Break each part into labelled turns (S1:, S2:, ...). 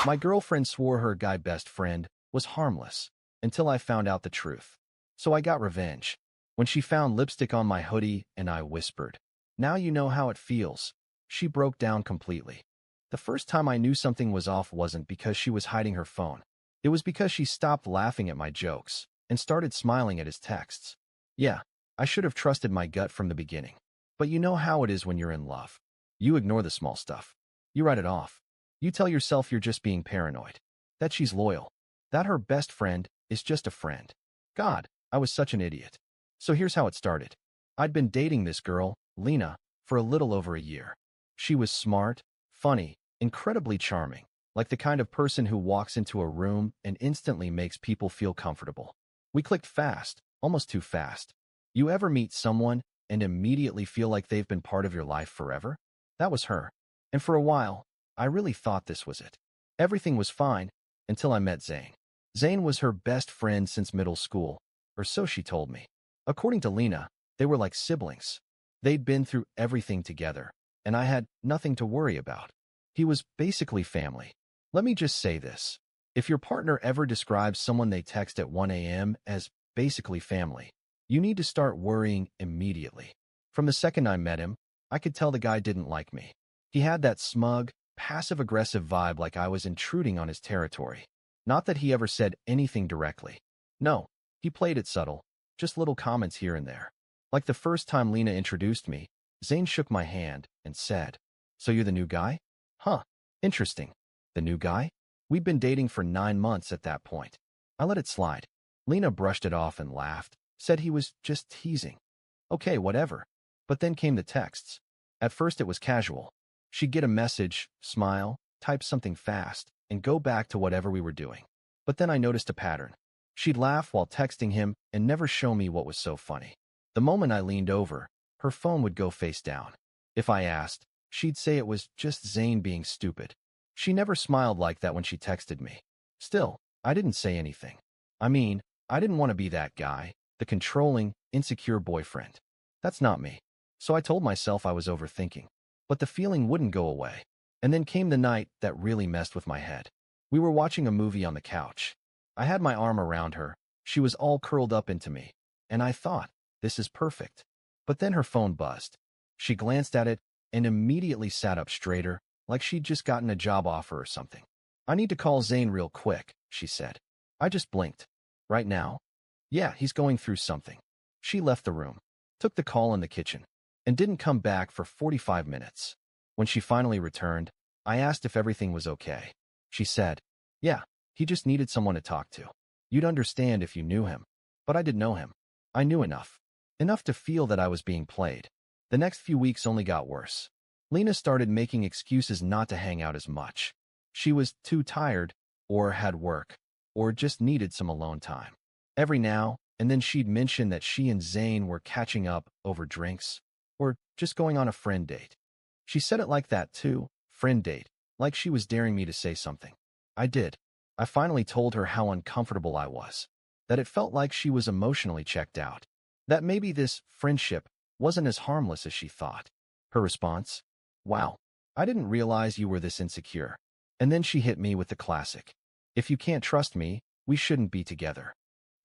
S1: My girlfriend swore her guy best friend was harmless until I found out the truth. So I got revenge. When she found lipstick on my hoodie and I whispered, "Now you know how it feels," she broke down completely. The first time I knew something was off wasn't because she was hiding her phone. It was because she stopped laughing at my jokes and started smiling at his texts. Yeah, I should have trusted my gut from the beginning. But you know how it is when you're in love. You ignore the small stuff. You write it off. You tell yourself you're just being paranoid. That she's loyal. That her best friend is just a friend. God, I was such an idiot. So here's how it started. I'd been dating this girl, Lena, for a little over a year. She was smart, funny, incredibly charming, like the kind of person who walks into a room and instantly makes people feel comfortable. We clicked fast, almost too fast. You ever meet someone and immediately feel like they've been part of your life forever? That was her. And for a while, I really thought this was it. Everything was fine until I met Zane. Zane was her best friend since middle school, or so she told me. According to Lena, they were like siblings. They'd been through everything together, and I had nothing to worry about. He was basically family. Let me just say this. If your partner ever describes someone they text at 1 a.m. as basically family, you need to start worrying immediately. From the second I met him, I could tell the guy didn't like me. He had that smug, passive-aggressive vibe like I was intruding on his territory. Not that he ever said anything directly. No, he played it subtle, just little comments here and there. Like the first time Lena introduced me, Zane shook my hand and said, "So you're the new guy? Huh, interesting. The new guy?" We'd been dating for 9 months at that point. I let it slide. Lena brushed it off and laughed, said he was just teasing. Okay, whatever. But then came the texts. At first it was casual. She'd get a message, smile, type something fast, and go back to whatever we were doing. But then I noticed a pattern. She'd laugh while texting him and never show me what was so funny. The moment I leaned over, her phone would go face down. If I asked, she'd say it was just Zane being stupid. She never smiled like that when she texted me. Still, I didn't say anything. I mean, I didn't want to be that guy, the controlling, insecure boyfriend. That's not me. So I told myself I was overthinking. But the feeling wouldn't go away. And then came the night that really messed with my head. We were watching a movie on the couch. I had my arm around her. She was all curled up into me. And I thought, this is perfect. But then her phone buzzed. She glanced at it and immediately sat up straighter, like she'd just gotten a job offer or something. "I need to call Zane real quick," she said. I just blinked. "Right now?" "Yeah, he's going through something." She left the room, took the call in the kitchen, and didn't come back for 45 minutes. When she finally returned, I asked if everything was okay. She said, "Yeah, he just needed someone to talk to. You'd understand if you knew him." But I didn't know him. I knew enough. Enough to feel that I was being played. The next few weeks only got worse. Lena started making excuses not to hang out as much. She was too tired, or had work, or just needed some alone time. Every now and then she'd mention that she and Zane were catching up over drinks, or just going on a friend date. She said it like that too, friend date, like she was daring me to say something. I did. I finally told her how uncomfortable I was, that it felt like she was emotionally checked out, that maybe this friendship wasn't as harmless as she thought. Her response? "Wow, I didn't realize you were this insecure." And then she hit me with the classic, "If you can't trust me, we shouldn't be together."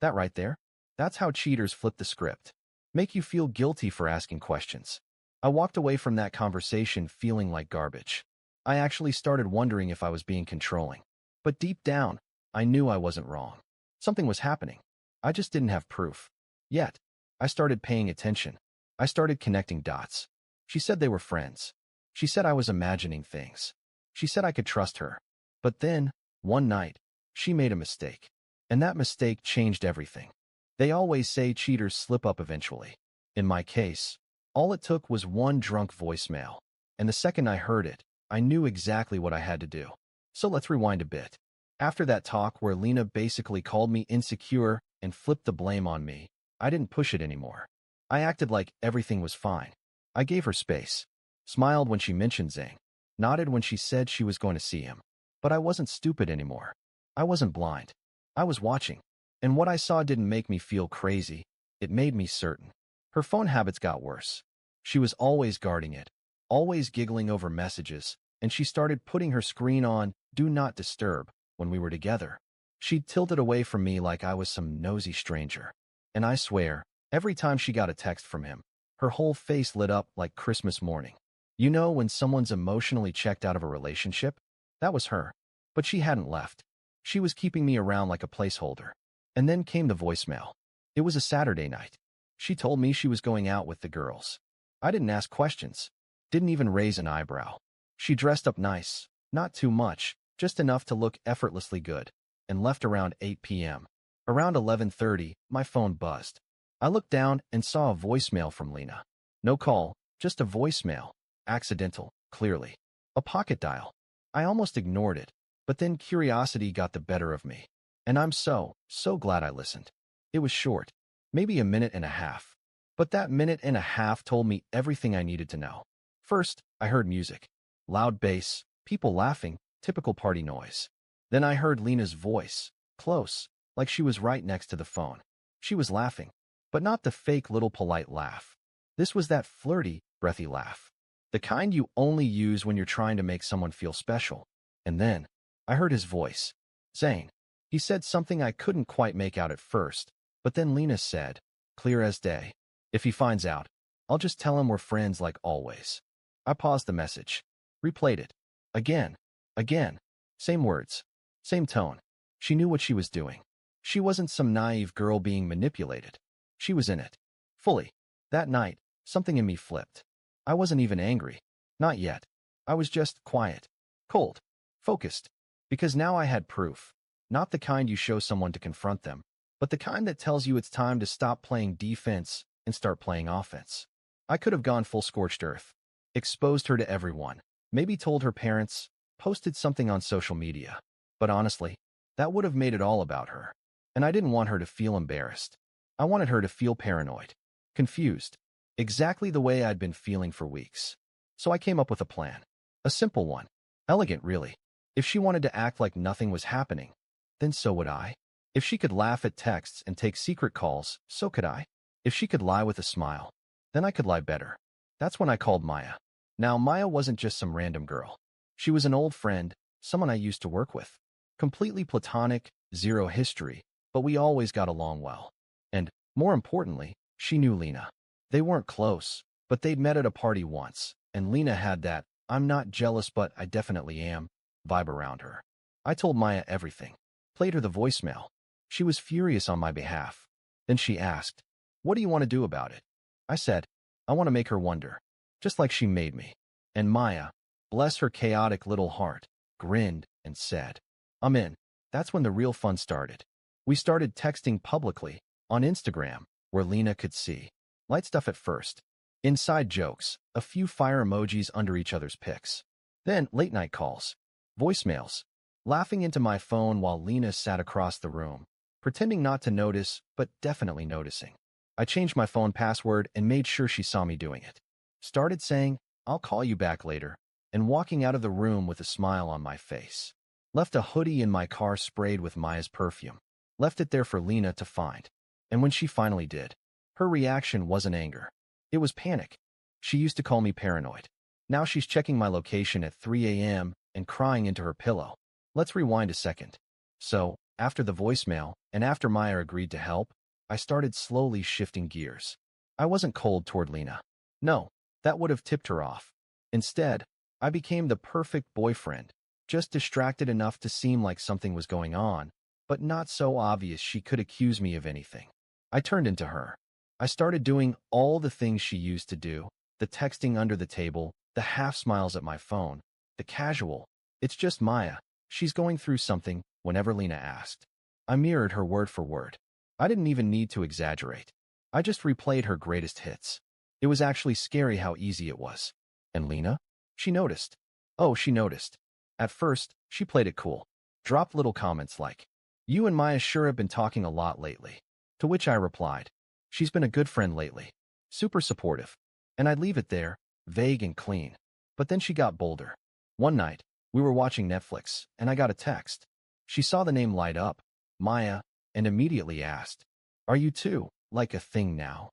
S1: That right there? That's how cheaters flip the script. Make you feel guilty for asking questions. I walked away from that conversation feeling like garbage. I actually started wondering if I was being controlling. But deep down, I knew I wasn't wrong. Something was happening. I just didn't have proof. Yet, I started paying attention. I started connecting dots. She said they were friends. She said I was imagining things. She said I could trust her. But then, one night, she made a mistake. And that mistake changed everything. They always say cheaters slip up eventually. In my case, all it took was one drunk voicemail. And the second I heard it, I knew exactly what I had to do. So let's rewind a bit. After that talk where Lena basically called me insecure and flipped the blame on me, I didn't push it anymore. I acted like everything was fine. I gave her space. Smiled when she mentioned Zane. Nodded when she said she was going to see him. But I wasn't stupid anymore. I wasn't blind. I was watching. And what I saw didn't make me feel crazy. It made me certain. Her phone habits got worse. She was always guarding it, always giggling over messages, and she started putting her screen on Do Not Disturb when we were together. She tilted away from me like I was some nosy stranger. And I swear, every time she got a text from him, her whole face lit up like Christmas morning. You know when someone's emotionally checked out of a relationship? That was her. But she hadn't left. She was keeping me around like a placeholder. And then came the voicemail. It was a Saturday night. She told me she was going out with the girls. I didn't ask questions. Didn't even raise an eyebrow. She dressed up nice, not too much, just enough to look effortlessly good, and left around 8 p.m. Around 11:30, my phone buzzed. I looked down and saw a voicemail from Lena. No call, just a voicemail. Accidental, clearly. A pocket dial. I almost ignored it, but then curiosity got the better of me. And I'm so glad I listened. It was short, maybe a minute and a half. But that minute and a half told me everything I needed to know. First, I heard music. Loud bass, people laughing, typical party noise. Then I heard Lena's voice, close, like she was right next to the phone. She was laughing, but not the fake little polite laugh. This was that flirty, breathy laugh. The kind you only use when you're trying to make someone feel special. And then, I heard his voice. Zane. He said something I couldn't quite make out at first, but then Lena said, clear as day. If he finds out, I'll just tell him we're friends like always. I paused the message. Replayed it. Again. Same words. Same tone. She knew what she was doing. She wasn't some naive girl being manipulated. She was in it. Fully. That night, something in me flipped. I wasn't even angry. Not yet. I was just quiet. Cold. Focused. Because now I had proof. Not the kind you show someone to confront them, but the kind that tells you it's time to stop playing defense and start playing offense. I could have gone full scorched earth. Exposed her to everyone. Maybe told her parents. Posted something on social media. But honestly, that would have made it all about her. And I didn't want her to feel embarrassed. I wanted her to feel paranoid. Confused. Exactly the way I'd been feeling for weeks. So I came up with a plan. A simple one. Elegant, really. If she wanted to act like nothing was happening, then so would I. If she could laugh at texts and take secret calls, so could I. If she could lie with a smile, then I could lie better. That's when I called Maya. Now, Maya wasn't just some random girl. She was an old friend, someone I used to work with. Completely platonic, zero history, but we always got along well. And, more importantly, she knew Lena. They weren't close, but they'd met at a party once, and Lena had that, I'm not jealous but I definitely am, vibe around her. I told Maya everything. Played her the voicemail. She was furious on my behalf. Then she asked, what do you want to do about it? I said, I want to make her wonder, just like she made me. And Maya, bless her chaotic little heart, grinned and said, I'm in. That's when the real fun started. We started texting publicly, on Instagram, where Lena could see. Light stuff at first. Inside jokes, a few fire emojis under each other's pics. Then late night calls. Voicemails. Laughing into my phone while Lena sat across the room, pretending not to notice, but definitely noticing. I changed my phone password and made sure she saw me doing it. Started saying, I'll call you back later, and walking out of the room with a smile on my face. Left a hoodie in my car sprayed with Maya's perfume. Left it there for Lena to find. And when she finally did, her reaction wasn't anger. It was panic. She used to call me paranoid. Now she's checking my location at 3 a.m. and crying into her pillow. Let's rewind a second. So, after the voicemail, and after Maya agreed to help, I started slowly shifting gears. I wasn't cold toward Lena. No, that would have tipped her off. Instead, I became the perfect boyfriend, just distracted enough to seem like something was going on, but not so obvious she could accuse me of anything. I turned into her. I started doing all the things she used to do, the texting under the table, the half smiles at my phone, the casual, it's just Maya. She's going through something, whenever Lena asked. I mirrored her word for word. I didn't even need to exaggerate. I just replayed her greatest hits. It was actually scary how easy it was. And Lena? She noticed. Oh, she noticed. At first, she played it cool. Dropped little comments like, you and Maya sure have been talking a lot lately. To which I replied, she's been a good friend lately. Super supportive. And I'd leave it there, vague and clean. But then she got bolder. One night, we were watching Netflix, and I got a text. She saw the name light up, Maya, and immediately asked, are you two, like a thing now?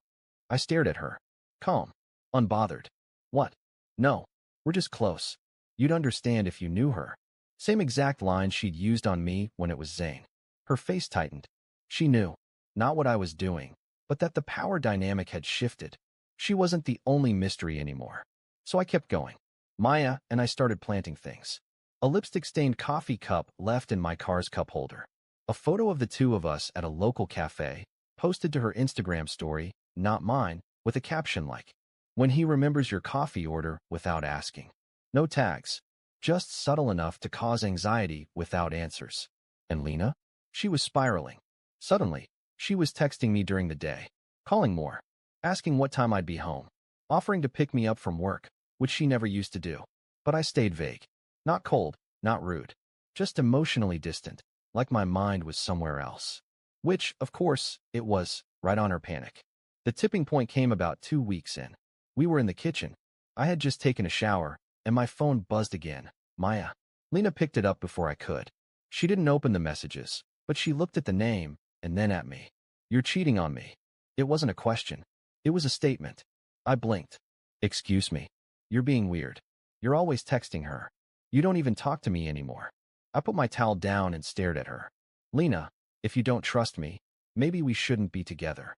S1: I stared at her. Calm. Unbothered. What? No. We're just close. You'd understand if you knew her. Same exact line she'd used on me when it was Zane. Her face tightened. She knew, not what I was doing, but that the power dynamic had shifted. She wasn't the only mystery anymore. So I kept going. Maya and I started planting things. A lipstick-stained coffee cup left in my car's cup holder. A photo of the two of us at a local cafe, posted to her Instagram story, not mine, with a caption like, "When he remembers your coffee order without asking." No tags. Just subtle enough to cause anxiety without answers. And Lena? She was spiraling. Suddenly, she was texting me during the day, calling more, asking what time I'd be home, offering to pick me up from work, which she never used to do. But I stayed vague. Not cold, not rude. Just emotionally distant, like my mind was somewhere else. Which, of course, it was, right on her panic. The tipping point came about 2 weeks in. We were in the kitchen. I had just taken a shower, and my phone buzzed again. Maya. Lena picked it up before I could. She didn't open the messages, but she looked at the name, and then at me. "You're cheating on me." It wasn't a question. It was a statement. I blinked. "Excuse me. You're being weird. You're always texting her. You don't even talk to me anymore." I put my towel down and stared at her. "Lena, if you don't trust me, maybe we shouldn't be together."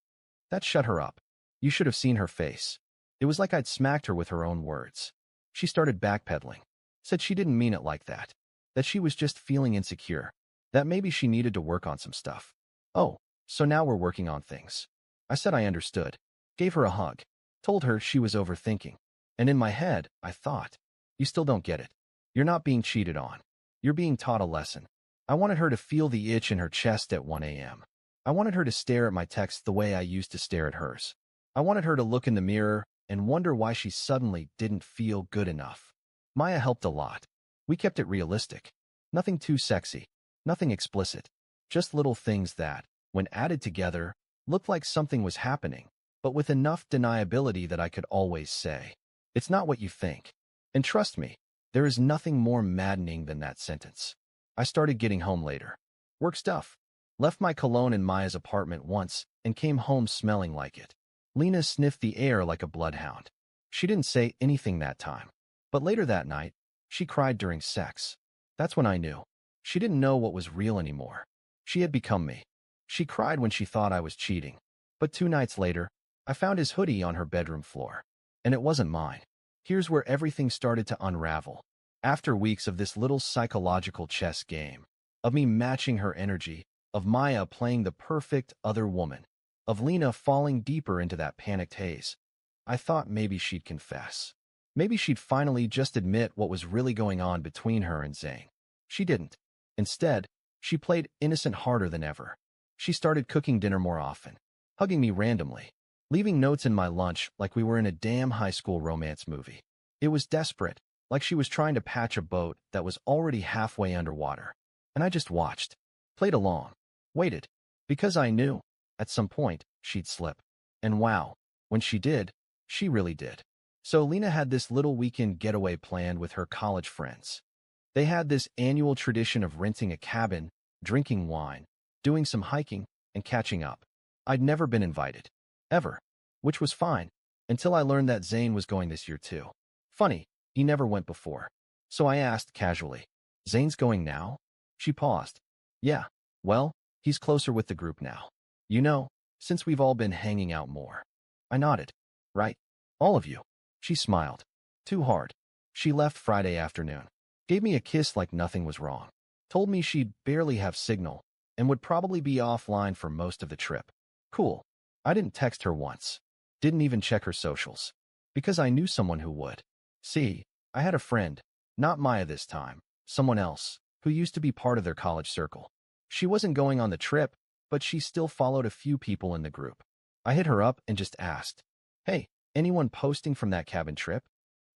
S1: That shut her up. You should have seen her face. It was like I'd smacked her with her own words. She started backpedaling. Said she didn't mean it like that. That she was just feeling insecure. That maybe she needed to work on some stuff. "Oh, so now we're working on things." I said I understood. Gave her a hug. Told her she was overthinking. And in my head, I thought, you still don't get it. You're not being cheated on. You're being taught a lesson. I wanted her to feel the itch in her chest at 1 a.m. I wanted her to stare at my text the way I used to stare at hers. I wanted her to look in the mirror and wonder why she suddenly didn't feel good enough. Maya helped a lot. We kept it realistic. Nothing too sexy. Nothing explicit. Just little things that, when added together, looked like something was happening, but with enough deniability that I could always say, "It's not what you think." And trust me, there is nothing more maddening than that sentence. I started getting home later. Work stuff. Left my cologne in Maya's apartment once and came home smelling like it. Lena sniffed the air like a bloodhound. She didn't say anything that time. But later that night, she cried during sex. That's when I knew. She didn't know what was real anymore. She had become me. She cried when she thought I was cheating. But 2 nights later, I found his hoodie on her bedroom floor. And it wasn't mine. Here's where everything started to unravel. After weeks of this little psychological chess game, of me matching her energy, of Maya playing the perfect other woman, of Lena falling deeper into that panicked haze, I thought maybe she'd confess. Maybe she'd finally just admit what was really going on between her and Zane. She didn't. Instead, she played innocent harder than ever. She started cooking dinner more often, hugging me randomly, leaving notes in my lunch like we were in a damn high school romance movie. It was desperate, like she was trying to patch a boat that was already halfway underwater. And I just watched, played along, waited, because I knew, at some point, she'd slip. And wow, when she did, she really did. So Lena had this little weekend getaway planned with her college friends. They had this annual tradition of renting a cabin, drinking wine, doing some hiking, and catching up. I'd never been invited. Ever. Which was fine, until I learned that Zane was going this year too. Funny, he never went before. So I asked casually, "Zane's going now?" She paused. "Yeah, well, he's closer with the group now. You know, since we've all been hanging out more." I nodded. "Right. All of you." She smiled. Too hard. She left Friday afternoon. Gave me a kiss like nothing was wrong. Told me she'd barely have signal and would probably be offline for most of the trip. Cool. I didn't text her once. Didn't even check her socials. Because I knew someone who would. See, I had a friend, not Maya this time, someone else, who used to be part of their college circle. She wasn't going on the trip, but she still followed a few people in the group. I hit her up and just asked, "Hey, anyone posting from that cabin trip?"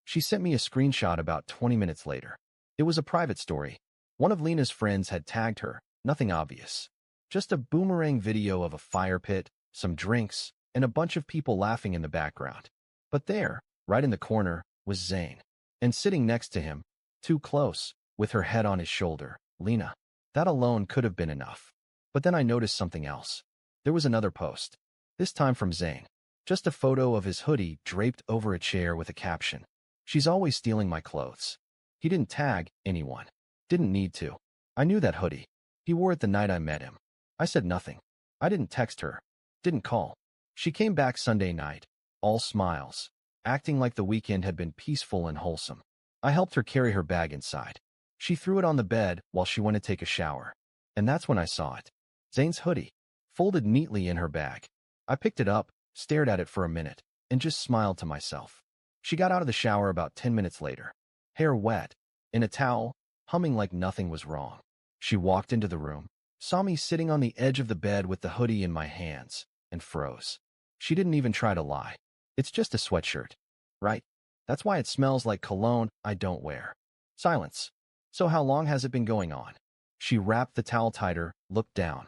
S1: She sent me a screenshot about 20 minutes later. It was a private story. One of Lena's friends had tagged her, nothing obvious. Just a boomerang video of a fire pit, some drinks, and a bunch of people laughing in the background. But there, right in the corner, was Zane. And sitting next to him, too close, with her head on his shoulder, Lena. That alone could have been enough. But then I noticed something else. There was another post. This time from Zane. Just a photo of his hoodie draped over a chair with a caption. "She's always stealing my clothes." He didn't tag anyone. Didn't need to. I knew that hoodie. He wore it the night I met him. I said nothing. I didn't text her. Didn't call. She came back Sunday night, all smiles, acting like the weekend had been peaceful and wholesome. I helped her carry her bag inside. She threw it on the bed while she went to take a shower. And that's when I saw it. Zane's hoodie, folded neatly in her bag. I picked it up, stared at it for a minute, and just smiled to myself. She got out of the shower about 10 minutes later, hair wet, in a towel, humming like nothing was wrong. She walked into the room, saw me sitting on the edge of the bed with the hoodie in my hands, and froze. She didn't even try to lie. It's just a sweatshirt, right? That's why it smells like cologne I don't wear. Silence. So how long has it been going on? She wrapped the towel tighter, looked down.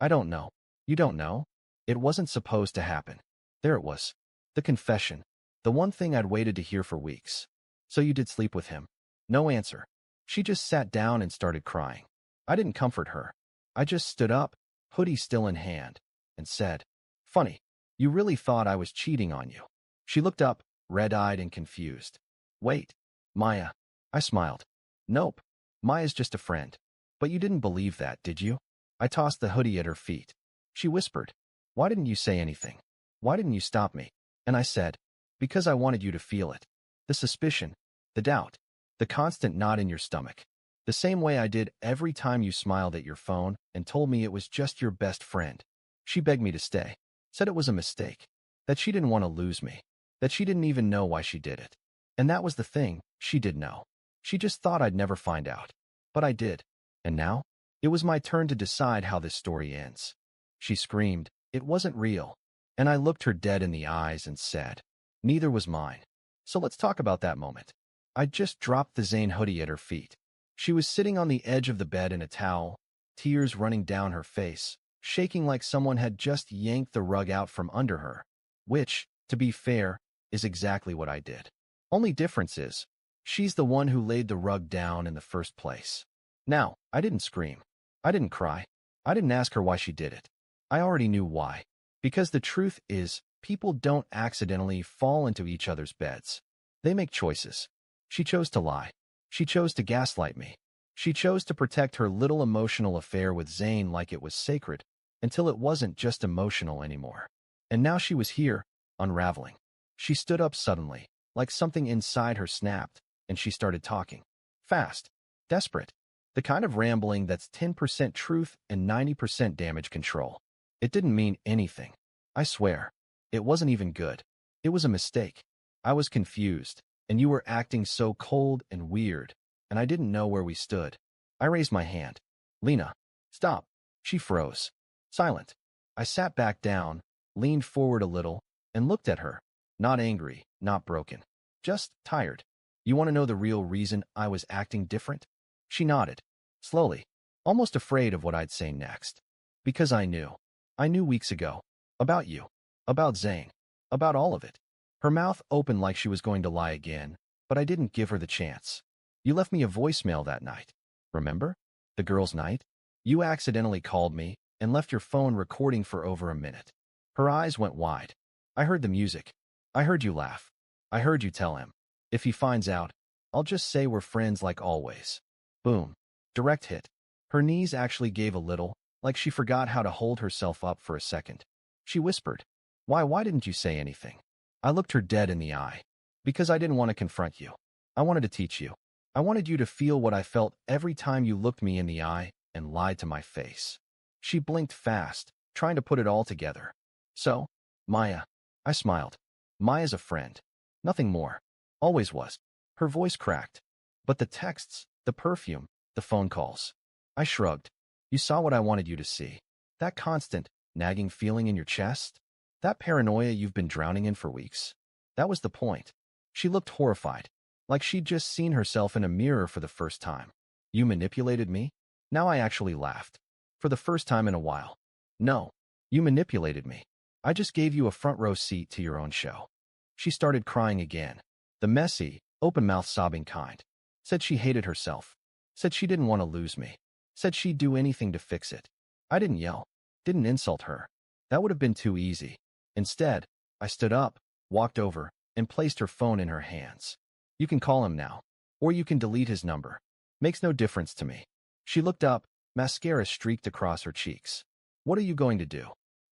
S1: I don't know. You don't know? It wasn't supposed to happen. There it was. The confession. The one thing I'd waited to hear for weeks. So you did sleep with him? No answer. She just sat down and started crying. I didn't comfort her. I just stood up, hoodie still in hand, and said, "Funny. You really thought I was cheating on you." She looked up, red-eyed and confused. "Wait, Maya." I smiled. "Nope. Maya's just a friend. But you didn't believe that, did you?" I tossed the hoodie at her feet. She whispered, "Why didn't you say anything? Why didn't you stop me?" And I said, "Because I wanted you to feel it. The suspicion, the doubt, the constant knot in your stomach. The same way I did every time you smiled at your phone and told me it was just your best friend." She begged me to stay, said it was a mistake, that she didn't want to lose me, that she didn't even know why she did it. And that was the thing, she did know. She just thought I'd never find out. But I did. And now? It was my turn to decide how this story ends. She screamed, "It wasn't real." And I looked her dead in the eyes and said, "Neither was mine." So let's talk about that moment. I just dropped the Zane hoodie at her feet. She was sitting on the edge of the bed in a towel, tears running down her face, shaking like someone had just yanked the rug out from under her. Which, to be fair, is exactly what I did. Only difference is, she's the one who laid the rug down in the first place. Now, I didn't scream. I didn't cry. I didn't ask her why she did it. I already knew why. Because the truth is, people don't accidentally fall into each other's beds. They make choices. She chose to lie. She chose to gaslight me. She chose to protect her little emotional affair with Zane like it was sacred, until it wasn't just emotional anymore. And now she was here, unraveling. She stood up suddenly, like something inside her snapped, and she started talking. Fast. Desperate. The kind of rambling that's 10% truth and 90% damage control. It didn't mean anything. I swear. It wasn't even good. It was a mistake. I was confused, and you were acting so cold and weird, and I didn't know where we stood. I raised my hand. "Lena, stop." She froze. Silent. I sat back down, leaned forward a little, and looked at her. Not angry, not broken. Just tired. "You want to know the real reason I was acting different?" She nodded, slowly, almost afraid of what I'd say next. "Because I knew. I knew weeks ago. About you. About Zane. About all of it." Her mouth opened like she was going to lie again, but I didn't give her the chance. "You left me a voicemail that night. Remember? The girls' night? You accidentally called me and left your phone recording for over a minute." Her eyes went wide. "I heard the music. I heard you laugh. I heard you tell him. If he finds out, I'll just say we're friends like always." Boom. Direct hit. Her knees actually gave a little, like she forgot how to hold herself up for a second. She whispered, Why didn't you say anything?" I looked her dead in the eye. "Because I didn't want to confront you. I wanted to teach you. I wanted you to feel what I felt every time you looked me in the eye and lied to my face." She blinked fast, trying to put it all together. "So, Maya." I smiled. "Maya's a friend. Nothing more. Always was." Her voice cracked. "But the texts, the perfume, the phone calls." I shrugged. "You saw what I wanted you to see. That constant, nagging feeling in your chest? That paranoia you've been drowning in for weeks? That was the point." She looked horrified, like she'd just seen herself in a mirror for the first time. "You manipulated me?" Now I actually laughed. For the first time in a while. "No, you manipulated me. I just gave you a front row seat to your own show." She started crying again. The messy, open-mouthed sobbing kind. Said she hated herself. Said she didn't want to lose me. Said she'd do anything to fix it. I didn't yell. Didn't insult her. That would have been too easy. Instead, I stood up, walked over, and placed her phone in her hands. "You can call him now. Or you can delete his number. Makes no difference to me. She looked up, mascara streaked across her cheeks. What are you going to do?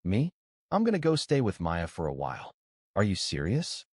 S1: Me? I'm gonna go stay with Maya for a while. Are you serious?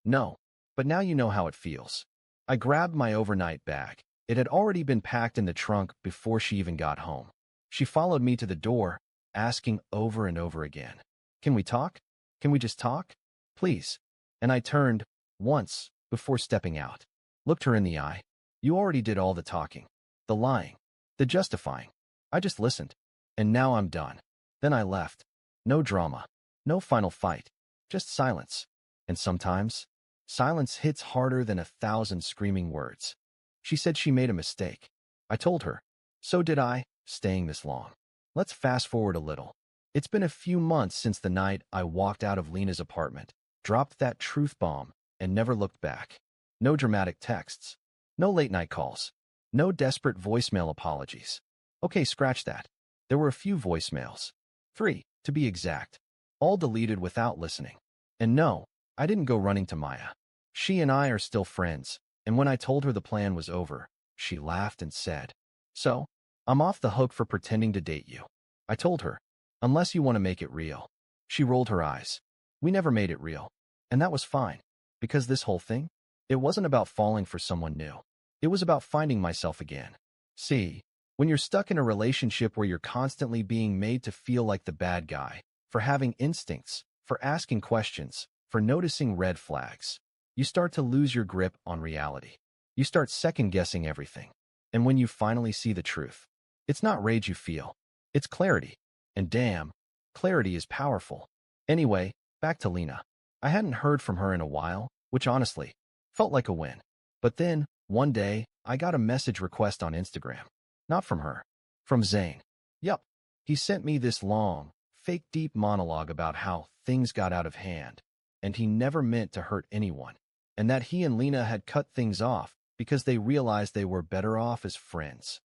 S1: No. But now you know how it feels. I grabbed my overnight bag. It had already been packed in the trunk before she even got home. She followed me to the door, asking over and over again, "Can we talk? Can we just talk? Please." And I turned, once, before stepping out. Looked her in the eye. You already did all the talking. The lying. The justifying. I just listened. And now I'm done. Then I left. No drama. No final fight. Just silence. And sometimes, silence hits harder than 1,000 screaming words. She said she made a mistake. I told her. So did I, staying this long. Let's fast forward a little. It's been a few months since the night I walked out of Lena's apartment, dropped that truth bomb, and never looked back. No dramatic texts. No late-night calls. No desperate voicemail apologies. Okay, scratch that. There were a few voicemails. 3, to be exact. All deleted without listening. And no, I didn't go running to Maya. She and I are still friends, and when I told her the plan was over, she laughed and said, "So, I'm off the hook for pretending to date you." I told her, "Unless you want to make it real." She rolled her eyes. We never made it real. And that was fine. Because this whole thing, it wasn't about falling for someone new. It was about finding myself again. See, when you're stuck in a relationship where you're constantly being made to feel like the bad guy, for having instincts, for asking questions, for noticing red flags, you start to lose your grip on reality. You start second-guessing everything. And when you finally see the truth, it's not rage you feel. It's clarity. And damn, clarity is powerful. Anyway, back to Lena. I hadn't heard from her in a while, which honestly felt like a win. But then, one day, I got a message request on Instagram. Not from her. From Zane. Yup. He sent me this long, fake deep monologue about how things got out of hand, and he never meant to hurt anyone, and that he and Lena had cut things off because they realized they were better off as friends.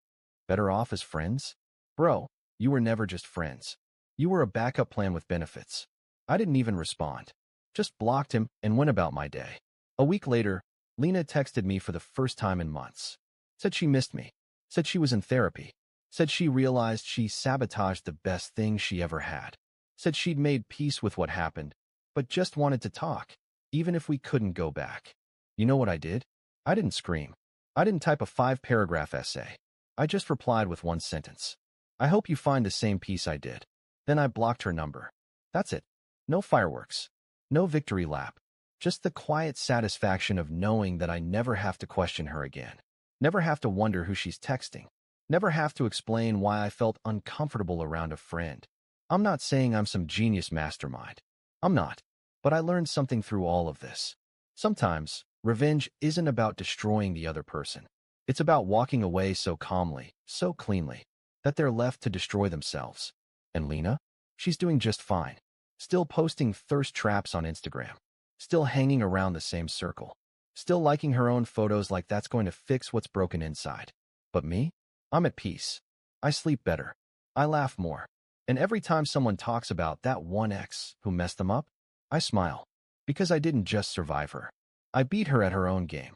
S1: Better off as friends? Bro, you were never just friends. You were a backup plan with benefits. I didn't even respond. Just blocked him and went about my day. A week later, Lena texted me for the first time in months. Said she missed me. Said she was in therapy. Said she realized she sabotaged the best thing she ever had. Said she'd made peace with what happened, but just wanted to talk, even if we couldn't go back. You know what I did? I didn't scream. I didn't type a 5-paragraph essay. I just replied with one sentence. I hope you find the same peace I did. Then I blocked her number. That's it. No fireworks. No victory lap. Just the quiet satisfaction of knowing that I never have to question her again. Never have to wonder who she's texting. Never have to explain why I felt uncomfortable around a friend. I'm not saying I'm some genius mastermind. I'm not. But I learned something through all of this. Sometimes, revenge isn't about destroying the other person. It's about walking away so calmly, so cleanly, that they're left to destroy themselves. And Lena? She's doing just fine. Still posting thirst traps on Instagram. Still hanging around the same circle. Still liking her own photos like that's going to fix what's broken inside. But me? I'm at peace. I sleep better. I laugh more. And every time someone talks about that one ex who messed them up, I smile. Because I didn't just survive her. I beat her at her own game.